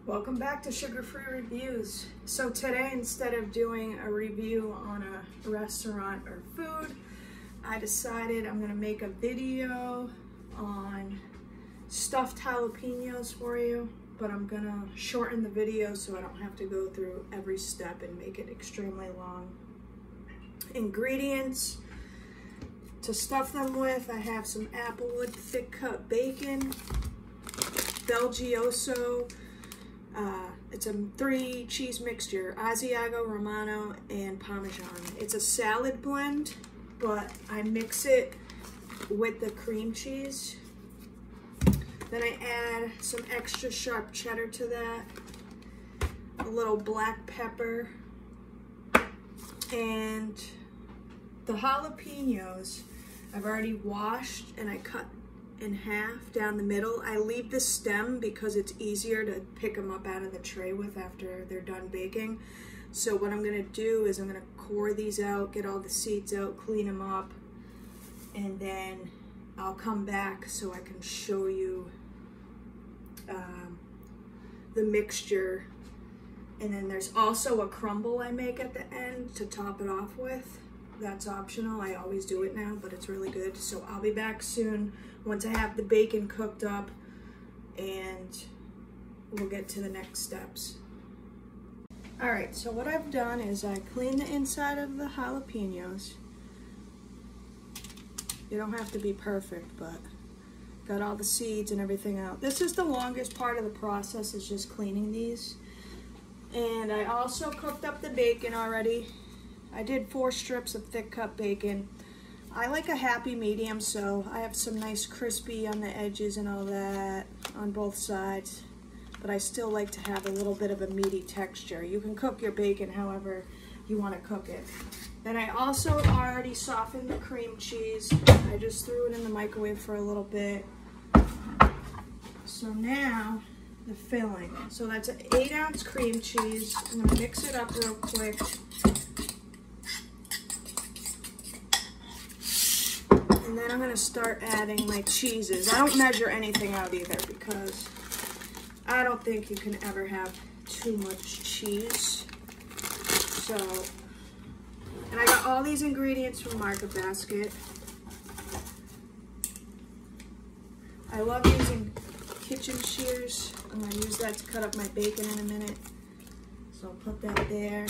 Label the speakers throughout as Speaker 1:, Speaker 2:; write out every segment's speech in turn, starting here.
Speaker 1: Welcome back to Sugar-Free Reviews. So today, instead of doing a review on a restaurant or food, I decided I'm gonna make a video on stuffed jalapenos for you, but I'm gonna shorten the video so I don't have to go through every step and make it extremely long. Ingredients to stuff them with: I have some applewood thick cut bacon, Belgioso, it's a 3 cheese mixture, Asiago, Romano, and Parmesan. It's a salad blend, but I mix it with the cream cheese. Then I add some extra sharp cheddar to that, a little black pepper, and the jalapenos I've already washed and I cut in half down the middle. I leave the stem because it's easier to pick them up out of the tray with after they're done baking. So what I'm gonna do is I'm gonna core these out, get all the seeds out, clean them up, and then I'll come back so I can show you the mixture. And then there's also a crumble I make at the end to top it off with. That's optional. I always do it now, but it's really good. So I'll be back soon once I have the bacon cooked up, and we'll get to the next steps. All right, so what I've done is I cleaned the inside of the jalapenos. You don't have to be perfect, but got all the seeds and everything out. This is the longest part of the process, is just cleaning these. And I also cooked up the bacon already. I did 4 strips of thick cut bacon. I like a happy medium, so I have some nice crispy on the edges and all that on both sides, but I still like to have a little bit of a meaty texture. You can cook your bacon however you want to cook it. Then I also already softened the cream cheese. I just threw it in the microwave for a little bit. So now the filling. So that's an 8-ounce cream cheese. I'm gonna mix it up real quick. And then I'm gonna start adding my cheeses. I don't measure anything out either because I don't think you can ever have too much cheese. So, and I got all these ingredients from Market Basket. I love using kitchen shears. I'm gonna use that to cut up my bacon in a minute. So I'll put that there.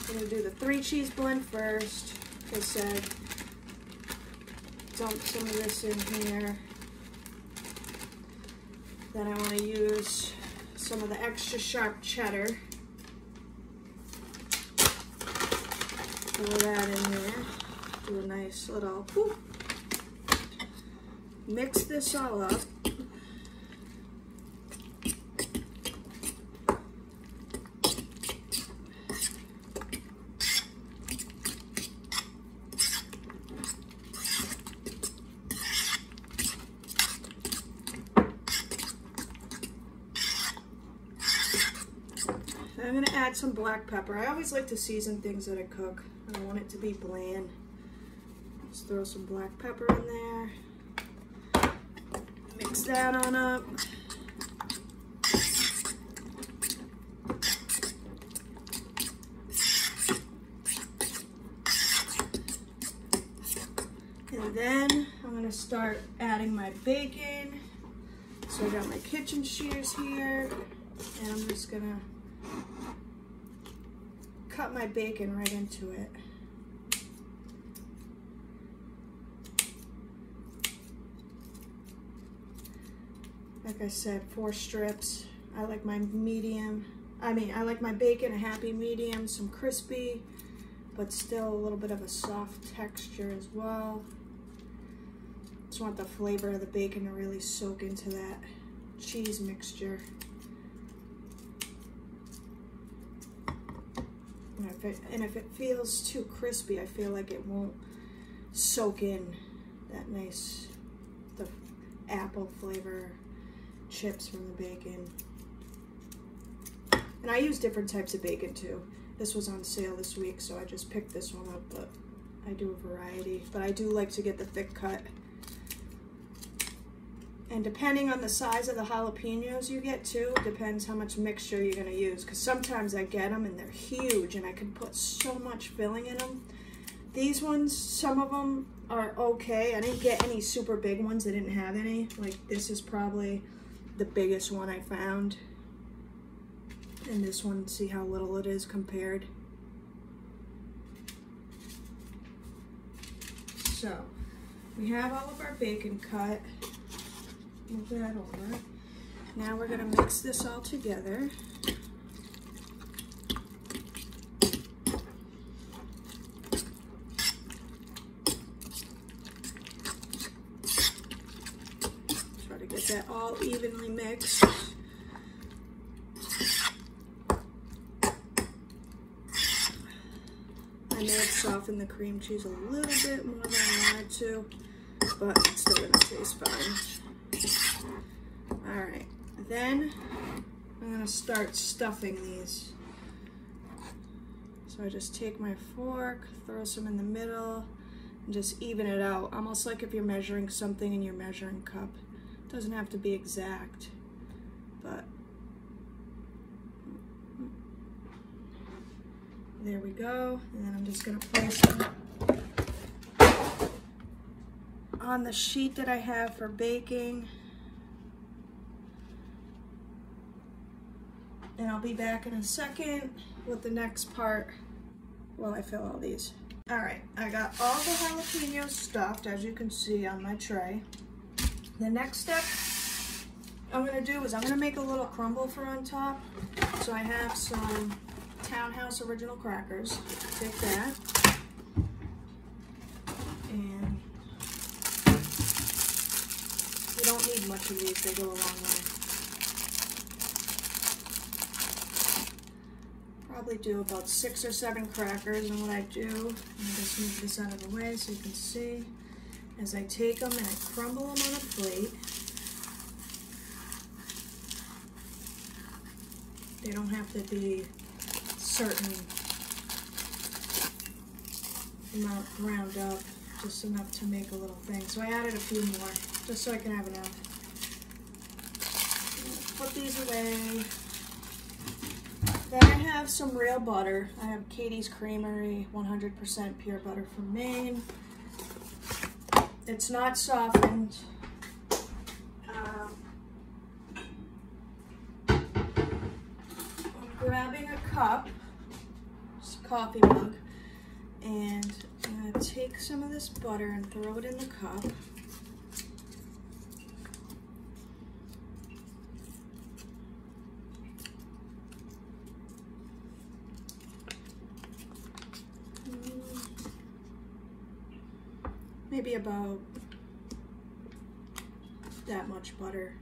Speaker 1: I'm gonna do the 3 cheese blend first. Like I said, dump some of this in here. Then I want to use some of the extra sharp cheddar. Throw that in there. Do a nice little whoop. Mix this all up. I'm gonna add some black pepper. I always like to season things that I cook. I don't want it to be bland. Just throw some black pepper in there. Mix that on up. And then I'm gonna start adding my bacon. So I got my kitchen shears here, and I'm just gonna cut my bacon right into it. Like I said, 4 strips. I like my medium. I like my bacon a happy medium, some crispy, but still a little bit of a soft texture as well. Just want the flavor of the bacon to really soak into that cheese mixture. And if it feels too crispy, I feel like it won't soak in that nice, the apple flavor chips from the bacon. And I use different types of bacon too. This was on sale this week, so I just picked this one up, but I do a variety. But I do like to get the thick cut. And depending on the size of the jalapenos you get too, depends how much mixture you're gonna use. Because sometimes I get them and they're huge and I can put so much filling in them. These ones, some of them are okay. I didn't get any super big ones. I didn't have any. Like this is probably the biggest one I found. And this one, see how little it is compared. So, we have all of our bacon cut. Move that over. Now we're gonna mix this all together. Try to get that all evenly mixed. I may have softened the cream cheese a little bit more than I wanted to, but it's still gonna taste fine. All right, then I'm gonna start stuffing these. So I just take my fork, throw some in the middle, and just even it out, almost like if you're measuring something in your measuring cup. It doesn't have to be exact, but there we go. And then I'm just gonna place them on the sheet that I have for baking. And I'll be back in a second with the next part while I fill all these. All right, I got all the jalapenos stuffed, as you can see on my tray. The next step I'm gonna do is I'm gonna make a little crumble for on top. So I have some Townhouse original crackers. Take that. And you don't need much of these, they go a long way. Probably do about 6 or 7 crackers, and what I do, I'm just move this out of the way so you can see, as I take them and I crumble them on a plate. They don't have to be certain amount ground up, just enough to make a little thing. So I added a few more, just so I can have enough. Put these away. Then I have some real butter. I have Katie's Creamery 100% pure butter from Maine. It's not softened. I'm grabbing a cup, just a coffee mug, and I'm going to take some of this butter and throw it in the cup. Maybe about that much butter.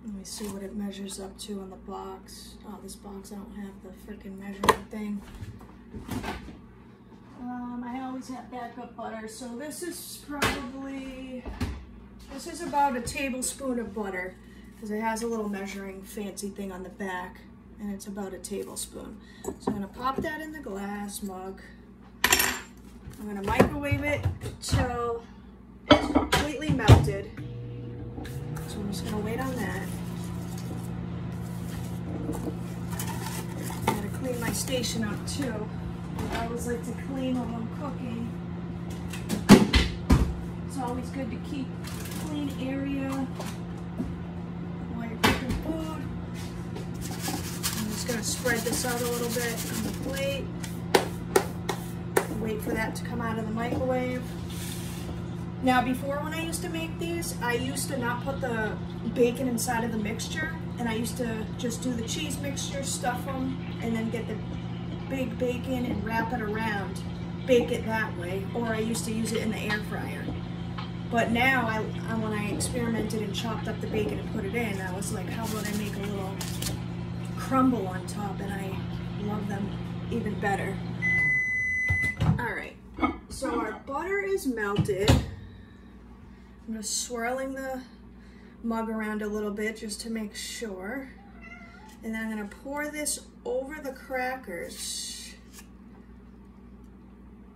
Speaker 1: Let me see what it measures up to on the box. Oh, this box, I don't have the freaking measuring thing. I always have backup butter, so this is about a tablespoon of butter, because it has a little measuring fancy thing on the back, and it's about a tablespoon. So I'm gonna pop that in the glass mug. I'm gonna microwave it till it's completely melted. So I'm just gonna wait on that. I'm gonna clean my station up too. I always like to clean while I'm cooking. It's always good to keep a clean area while you're cooking food. I'm just gonna spread this out a little bit on the plate. Wait for that to come out of the microwave. Now before, when I used to make these, I used to not put the bacon inside of the mixture, and I used to just do the cheese mixture, stuff them, and then get the big bacon and wrap it around, bake it that way, or I used to use it in the air fryer. But now, when I experimented and chopped up the bacon and put it in, I was like, how about I make a little crumble on top, and I love them even better. All right, so our butter is melted. I'm just swirling the mug around a little bit just to make sure. And then I'm gonna pour this over the crackers.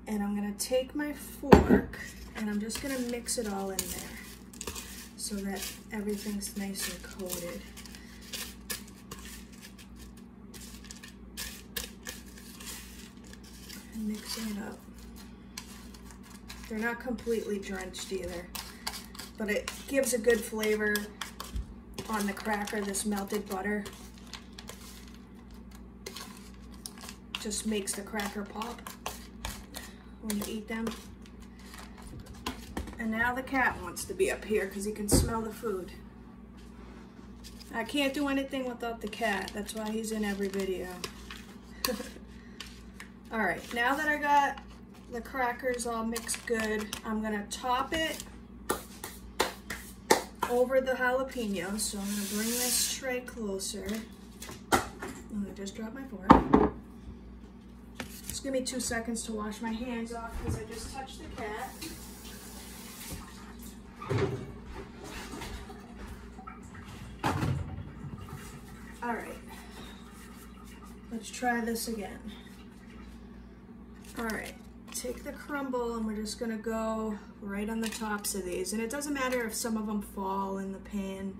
Speaker 1: And I'm gonna take my fork and I'm just gonna mix it all in there so that everything's nice and coated. And mixing it up. They're not completely drenched either, but it gives a good flavor on the cracker, this melted butter. Just makes the cracker pop when you eat them. And now the cat wants to be up here because he can smell the food. I can't do anything without the cat. That's why he's in every video. All right, now that I got the crackers all mixed good, I'm gonna top it over the jalapenos. So I'm gonna bring this tray closer. I'm gonna just drop my fork. Just give me 2 seconds to wash my hands off because I just touched the cat. All right, let's try this again. All right, take the crumble and we're just gonna go right on the tops of these. And it doesn't matter if some of them fall in the pan.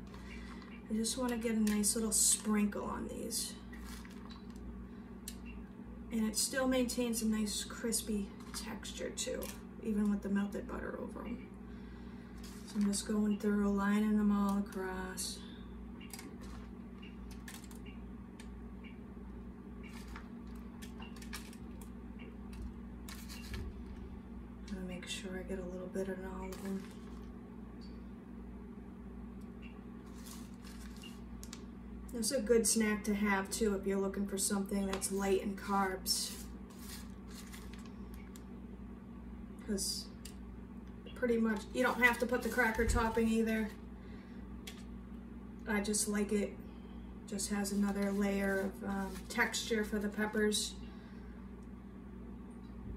Speaker 1: I just wanna get a nice little sprinkle on these. And it still maintains a nice crispy texture too, even with the melted butter over them. So I'm just going through, lining them all across. I'm gonna make sure I get a little bit in all of them. This is a good snack to have too if you're looking for something that's light in carbs. Because pretty much, you don't have to put the cracker topping either. I just like it. Just has another layer of texture for the peppers.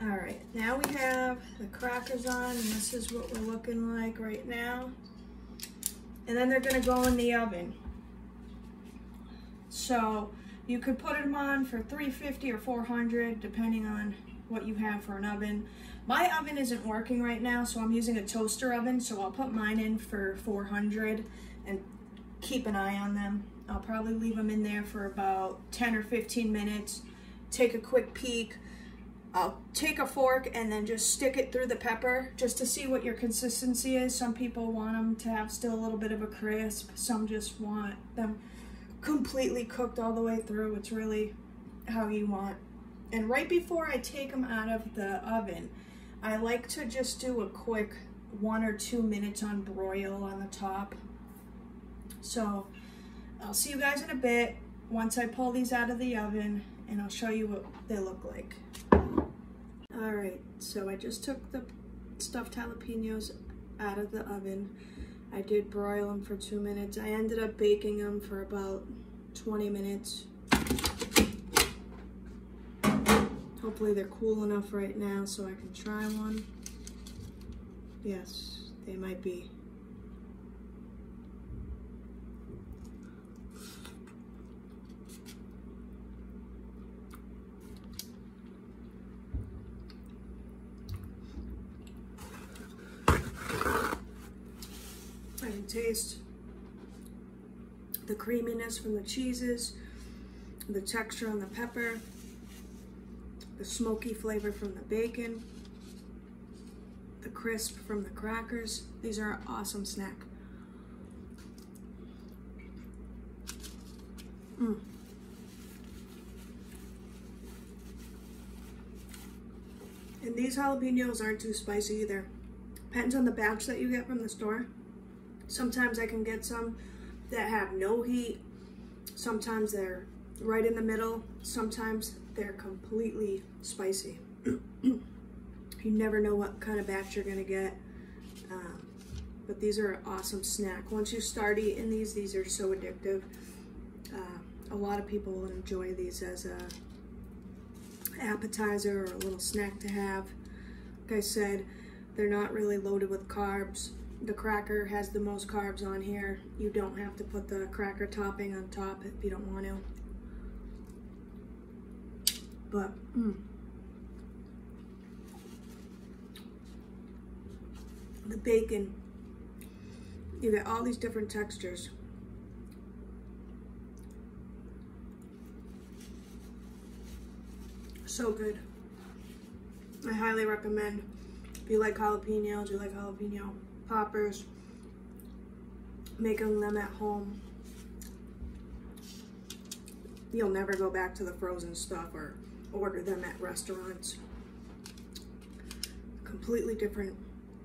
Speaker 1: All right, now we have the crackers on, and this is what we're looking like right now. And then they're gonna go in the oven. So you could put them on for 350 or 400, depending on what you have for an oven. My oven isn't working right now, so I'm using a toaster oven, so I'll put mine in for 400 and keep an eye on them. I'll probably leave them in there for about 10 or 15 minutes, take a quick peek. I'll take a fork and then just stick it through the pepper just to see what your consistency is. Some people want them to have still a little bit of a crisp. Some just want them completely cooked all the way through. It's really how you want. And right before I take them out of the oven, I like to just do a quick 1 or 2 minutes on broil on the top. So I'll see you guys in a bit once I pull these out of the oven, and I'll show you what they look like. All right, so I just took the stuffed jalapenos out of the oven. I did broil them for 2 minutes. I ended up baking them for about 20 minutes. Hopefully they're cool enough right now so I can try one. Yes, they might be. I can taste the creaminess from the cheeses, the texture on the pepper, the smoky flavor from the bacon, the crisp from the crackers. These are an awesome snack. And these jalapenos aren't too spicy either. Depends on the batch that you get from the store. Sometimes I can get some that have no heat. Sometimes they're right in the middle. Sometimes they're completely spicy. You never know what kind of batch you're gonna get. But these are an awesome snack. Once you start eating these are so addictive. A lot of people will enjoy these as a appetizer or a little snack to have. Like I said, they're not really loaded with carbs. The cracker has the most carbs on here. You don't have to put the cracker topping on top if you don't want to. But the bacon, you get all these different textures. So good. I highly recommend. If you like jalapenos, you like jalapeno poppers, making them at home. You'll never go back to the frozen stuff or order them at restaurants. Completely different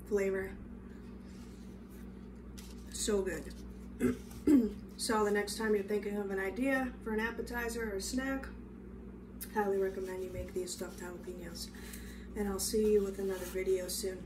Speaker 1: flavor. So good. So the next time you're thinking of an idea for an appetizer or a snack, highly recommend you make these stuffed jalapenos. And I'll see you with another video soon.